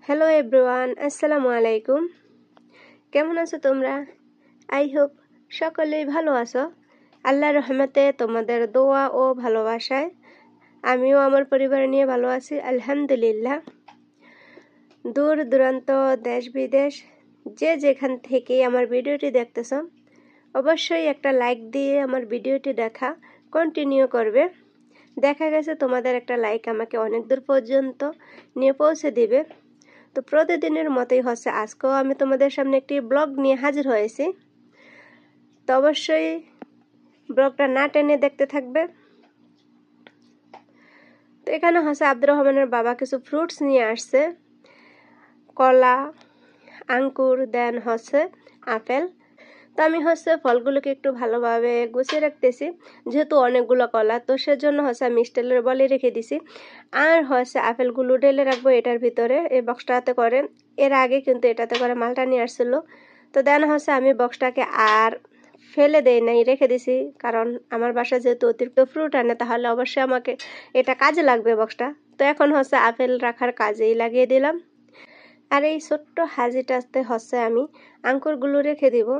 Hello everyone, আসসালামু আলাইকুম। কেমন আছো তোমরা? আই হোপ সকলেই ভালো আছো। আল্লাহর রহমতে তোমাদের দোয়া ও ভালোবাসায় আমিও আমার পরিবার নিয়ে ভালো আছি, আলহামদুলিল্লাহ। দূর দূরান্ত দেশ বিদেশ যে যেখান থেকে আমার ভিডিওটি দেখতেছ, অবশ্যই একটা লাইক দিয়ে আমার ভিডিওটি দেখা কন্টিনিউ করবে। দেখা গেছে তোমাদের একটা লাইক আমাকে অনেক দূর পর্যন্ত নিয়ে পৌঁছে দিবে। তো প্রতিদিনের মতোই হচ্ছে আজকেও আমি তোমাদের সামনে একটি ব্লগ নিয়ে হাজির হয়েছি। তো অবশ্যই ব্লগটা না টেনে দেখতে থাকবে। তো এখানে হচ্ছে আব্দুর রহমানের বাবা কিছু ফ্রুটস নিয়ে আসছে, কলা, আঙ্কুর, দেন হচ্ছে আপেল। তো আমি হচ্ছে ফলগুলোকে একটু ভালোভাবে গুছিয়ে রাখতেছি, যেহেতু অনেকগুলো কলা, তো সেজন্য হচ্ছে আমি স্টিলের বলে রেখে দিছি। আর হচ্ছে আপেলগুলো ঢেলে রাখবো এটার ভিতরে, এই বক্সটাতে করে। এর আগে কিন্তু এটাতে করে মালটা নিয়ে আসছিল। তো দেন হচ্ছে আমি বক্সটাকে আর ফেলে দেই নাই, রেখে দিছি, কারণ আমার বাসায় যেহেতু অতিরিক্ত ফ্রুট আনে, তাহলে অবশ্যই আমাকে এটা কাজে লাগবে বক্সটা। তো এখন হচ্ছে আপেল রাখার কাজেই লাগিয়ে দিলাম। আর এই ছোট্ট হাজিটাতে হচ্ছে আমি আঙ্কুরগুলো রেখে দিব।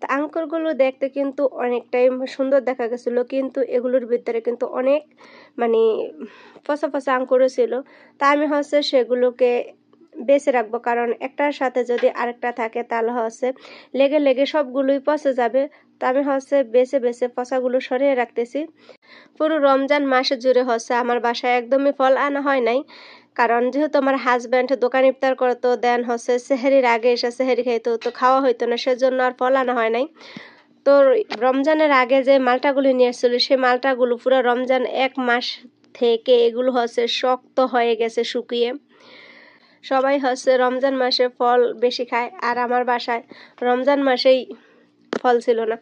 তো আঙ্কুরগুলো দেখতে কিন্তু অনেকটাই সুন্দর দেখা গেছিল, কিন্তু এগুলোর ভিতরে কিন্তু অনেক পচা পচা আঙ্কুরও ছিল। তা আমি হচ্ছে সেগুলোকে বেছে রাখবো, কারণ একটার সাথে যদি আরেকটা থাকে তাহলে হচ্ছে লেগে লেগে সবগুলোই পচে যাবে। তো আমি হচ্ছে বেছে বেছে পচাগুলো সরিয়ে রাখতেছি। পুরো রমজান মাসে জুড়ে হচ্ছে আমার বাসায় একদমই ফল আনা হয় নাই, কারণ যেহেতু আমার হাজব্যান্ড দোকান ইফতার করতো, দেন হচ্ছে সেহরির আগে এসে সেহরি খাইতো, তো খাওয়া হইতো না, সেজন্য আর ফল আনা হয় নাই। তো রমজানের আগে যে মালটাগুলো নিয়ে এসেছিল, সেই মালটাগুলো পুরো রমজান এক মাস থেকে এগুলো হচ্ছে শক্ত হয়ে গেছে, শুকিয়ে। সবাই হচ্ছে রমজান মাসে ফল বেশি খায়, আর আমার বাসায় রমজান মাসেই ফল ছিল না।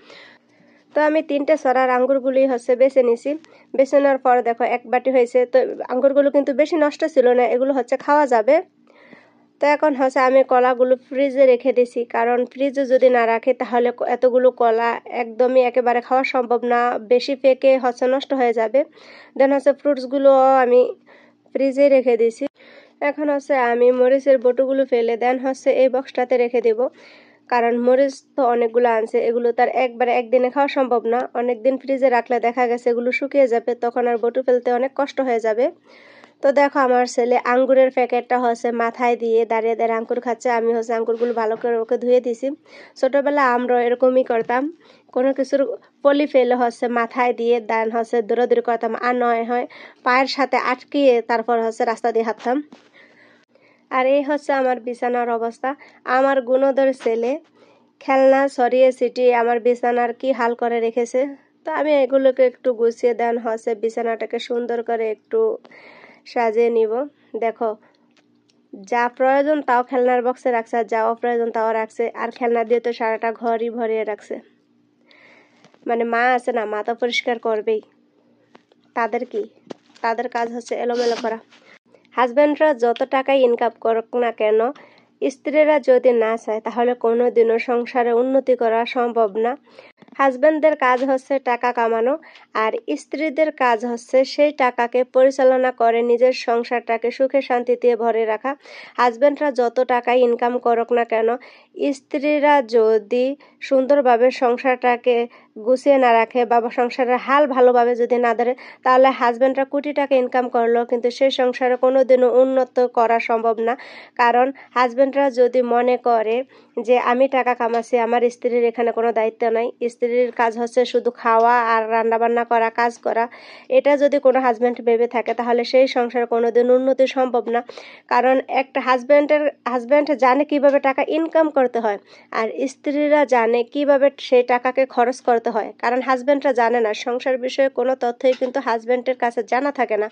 তো আমি 3টে সরার আঙ্গুরগুলি হচ্ছে বেছে নিছি। বেছে নেওয়ার পর দেখো এক বাটি হয়েছে। তো আঙ্গুরগুলো কিন্তু বেশি নষ্ট ছিল না, এগুলো হচ্ছে খাওয়া যাবে। তো এখন হচ্ছে আমি কলাগুলো ফ্রিজে রেখে দিছি, কারণ ফ্রিজে যদি না রাখে তাহলে এতগুলো কলা একদমই একেবারে খাওয়া সম্ভব না, বেশি পেকে হচ্ছে নষ্ট হয়ে যাবে। দেন হচ্ছে ফ্রুটসগুলো আমি ফ্রিজে রেখে দিছি। এখন হচ্ছে আমি মরিচের বটুগুলো ফেলে দেন হচ্ছে এই বক্সটাতে রেখে দেব, কারণ মরিচ তো অনেকগুলো আনছে, এগুলো তার একবারে একদিনে খাওয়া সম্ভব না। অনেক দিন ফ্রিজে রাখলে দেখা গেছে এগুলো শুকিয়ে যাবে, তখন আর বটু ফেলতে অনেক কষ্ট হয়ে যাবে। তো দেখো আমার ছেলে আঙ্গুরের প্যাকেটটা হচ্ছে মাথায় দিয়ে দাঁড়িয়ে দাঁড়িয়ে আঙ্গুর খাচ্ছে। আমি হচ্ছে আঙ্গুরগুলো ভালো করে ওকে ধুয়ে দিছি। ছোটোবেলা আমরা এরকমই করতাম, কোনো কিছুর পলি ফেলে হচ্ছে মাথায় দিয়ে দান হচ্ছে দৌড়াদৌড়ি করতাম, আর নয় হয় পায়ের সাথে আটকিয়ে তারপর হচ্ছে রাস্তা দিয়ে হাঁটতাম। আর এই হচ্ছে আমার বিছানার অবস্থা। আমার গুণধর ছেলে খেলনা সরিয়ে ছিটিয়ে আমার বিছানার কি হাল করে রেখেছে। তো আমি এগুলোকে একটু গুছিয়ে দেন হচ্ছে বিছানাটাকে সুন্দর করে একটু সাজিয়ে নিব। দেখো, যা প্রয়োজন তাও খেলনার বক্সে রাখছে, আর যা অপ্রয়োজন তাও রাখছে। আর খেলনা দিয়ে তো সারাটা ঘরই ভরিয়ে রাখছে। মা আছে না, মা তো পরিষ্কার করবেই। তাদের কাজ হচ্ছে এলোমেলো করা। হাজব্যান্ডরা যত টাকাই ইনকাম করুক না কেন, স্ত্রীরা যদি না চায় তাহলে কোনোদিনও সংসারে উন্নতি করা সম্ভব না। হাজব্যান্ডদের কাজ হচ্ছে টাকা কামানো, আর স্ত্রীদের কাজ হচ্ছে সেই টাকাকে পরিচালনা করে নিজের সংসারটাকে সুখে শান্তিতে ভরে রাখা। হাজব্যান্ডরা যত টাকাই ইনকাম করুক না কেন, স্ত্রীরা যদি সুন্দরভাবে সংসারটাকে গুছিয়ে না রাখে বা সংসারের হাল ভালোভাবে যদি না ধরে, তাহলে হাজব্যান্ডরা কোটি টাকা ইনকাম করলেও কিন্তু সেই সংসারে কোনোদিনও উন্নত করা সম্ভব না। কারণ হাজব্যান্ডরা যদি মনে করে যে আমি টাকা কামাচ্ছি, আমার স্ত্রীর এখানে কোনো দায়িত্ব নাই, স্ত্রীর কাজ হচ্ছে শুধু খাওয়া আর রান্নাবান্না করা, কাজ করা, এটা যদি কোনো হাজব্যান্ড ভেবে থাকে তাহলে সেই সংসারে কোনোদিন উন্নতি সম্ভব না। কারণ একটা হাজব্যান্ড জানে কিভাবে টাকা ইনকাম করতে হয়, আর স্ত্রীরা জানে কিভাবে সেই টাকাকে খরচ করতে হয়। কারণ হাজব্যান্ডরা জানে না, সংসার বিষয়ে কোনো তথ্যই কিন্তু হাজব্যান্ডের কাছে জানা থাকে না।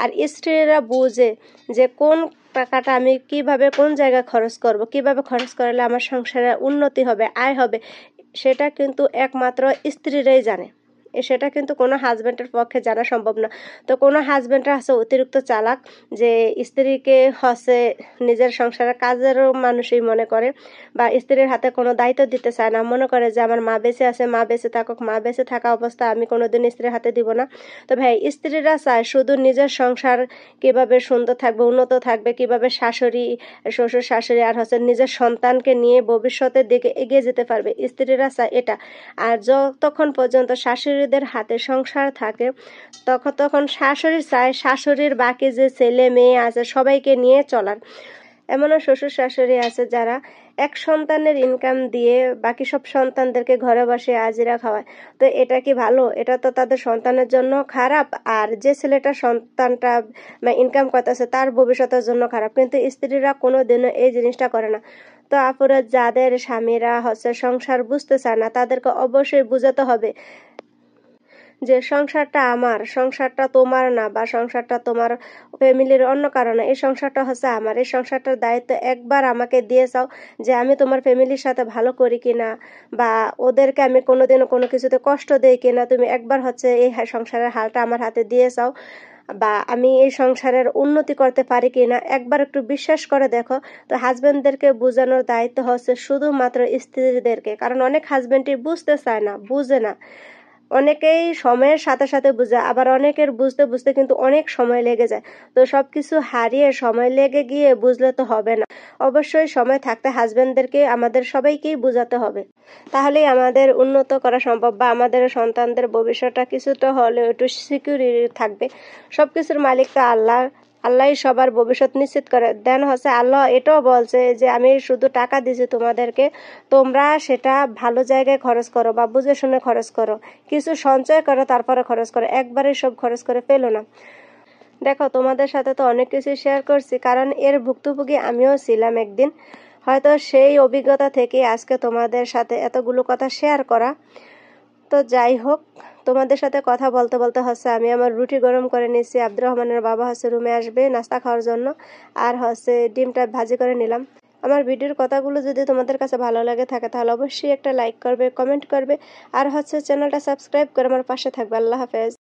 আর স্ত্রীরা বুঝে যে কোন টাকাটা আমি কিভাবে কোন জায়গায় খরচ করব, কিভাবে খরচ করলে আমার সংসারে উন্নতি হবে, আয় হবে, সেটা কিন্তু একমাত্র স্ত্রীরাই জানে। সেটা কিন্তু কোনো হাজব্যান্ডের পক্ষে জানা সম্ভব না। তো কোনো হাজব্যান্ডরা আছে অতিরিক্ত চালাক, যে স্ত্রীকে হচ্ছে নিজের সংসারের কাজেরও মানুষই মনে করে, বা স্ত্রীর হাতে কোনো দায়িত্ব দিতে চায় না, মনে করে যে আমার মা বেঁচে আছে, মা বেঁচে থাকুক, মা বেঁচে থাকা অবস্থা আমি কোনোদিন স্ত্রীর হাতে দিব না। তো ভাই, স্ত্রীরা চায় শুধু নিজের সংসার কিভাবে সুন্দর থাকবে, উন্নত থাকবে, কিভাবে শাশুড়ি শ্বশুর শাশুড়ি আর হচ্ছে নিজের সন্তানকে নিয়ে ভবিষ্যতের দিকে এগিয়ে যেতে পারবে, স্ত্রীরা চায় এটা। আর যতক্ষণ পর্যন্ত শাশুড়িদের হাতে সংসার থাকে, তখন শাশুড়ি চায় শাশুড়ির বাকি যে ছেলে মেয়ে আছে সবাইকে নিয়ে চলার। এমনও শ্বশুর শাশুড়ি আছে যারা এক সন্তানের ইনকাম দিয়ে বাকি সব সন্তানদেরকে ঘরে বসে হাজিরা খাওয়ায়। তো এটা কি ভালো? এটা তো তাদের সন্তানের জন্য খারাপ, আর যে ছেলেটা সন্তানটা ইনকাম করতেছে তার ভবিষ্যতের জন্য খারাপ। কিন্তু স্ত্রীরা কোনোদিনও এই জিনিসটা করে না। তো আপুরা, যাদের স্বামীরা হচ্ছে সংসার বুঝতে চায় না, তাদেরকে অবশ্যই বুঝাতে হবে যে সংসারটা আমার, সংসারটা তোমার না, বা সংসারটা তোমার ফ্যামিলির অন্য কারণে, এই সংসারটা হচ্ছে আমার। এই সংসারটার দায়িত্ব একবার আমাকে দিয়ে যাও, যে আমি তোমার ফ্যামিলির সাথে ভালো করি কিনা, বা ওদেরকে আমি কোনোদিনও কোনো কিছুতে কষ্ট দেই কিনা, তুমি একবার হচ্ছে এই সংসারের হালটা আমার হাতে দিয়ে যাও, বা আমি এই সংসারের উন্নতি করতে পারি কিনা একবার একটু বিশ্বাস করে দেখো। তো হাজবেন্ডদেরকে বোঝানোর দায়িত্ব হচ্ছে শুধুমাত্র স্ত্রীদেরকে, কারণ অনেক হাজবেন্ডই বুঝতে চায় না, বুঝে না। অনেকেই সময়ের সাথে সাথে বুঝে, আবার অনেকের বুঝতে বুঝতে কিন্তু অনেক সময় লেগে যায়। তো সবকিছু হারিয়ে সময় লেগে গিয়ে বুঝলে তো হবে না। অবশ্যই সময় থাকতে হাজবেন্ডদেরকে আমাদের সবাইকেই বোঝাতে হবে, তাহলেই আমাদের উন্নত করা সম্ভব, বা আমাদের সন্তানদের ভবিষ্যৎটা কিছুটা হলেও একটু সিকিউরিটি থাকবে। সবকিছুর মালিক তো আল্লাহ, আল্লাহই সবার ভবিষ্যৎ নিশ্চিত করে দেন। হচ্ছে আল্লাহ এটাও বলছে যে আমি শুধু টাকা দিছি তোমাদেরকে, তোমরা সেটা ভালো জায়গায় খরচ করো, বা বুঝে শুনে খরচ করো, কিছু সঞ্চয় করো, তারপরে খরচ করো, একবারে সব খরচ করে ফেলো না। দেখো, তোমাদের সাথে তো অনেক কিছু শেয়ার করছি, কারণ এর ভুক্তভোগী আমিও ছিলাম একদিন। হয়তো সেই অভিজ্ঞতা থেকে আজকে তোমাদের সাথে এতগুলো কথা শেয়ার করা। তো যাই হোক, তোমাদের সাথে কথা বলতে বলতে হচ্ছে আমি আমার রুটি গরম করে নিয়েছি। আব্দুর রহমানের বাবা হচ্ছে রুমে আসবে নাস্তা খাওয়ার জন্য, আর হচ্ছে ডিমটা ভাজি করে নিলাম। আমার ভিডিওর কথাগুলো যদি তোমাদের কাছে ভালো লাগে থাকে, তাহলে অবশ্যই একটা লাইক করবে, কমেন্ট করবে, আর হচ্ছে চ্যানেলটা সাবস্ক্রাইব করে আমার পাশে থাকবে। আল্লাহ হাফেজ।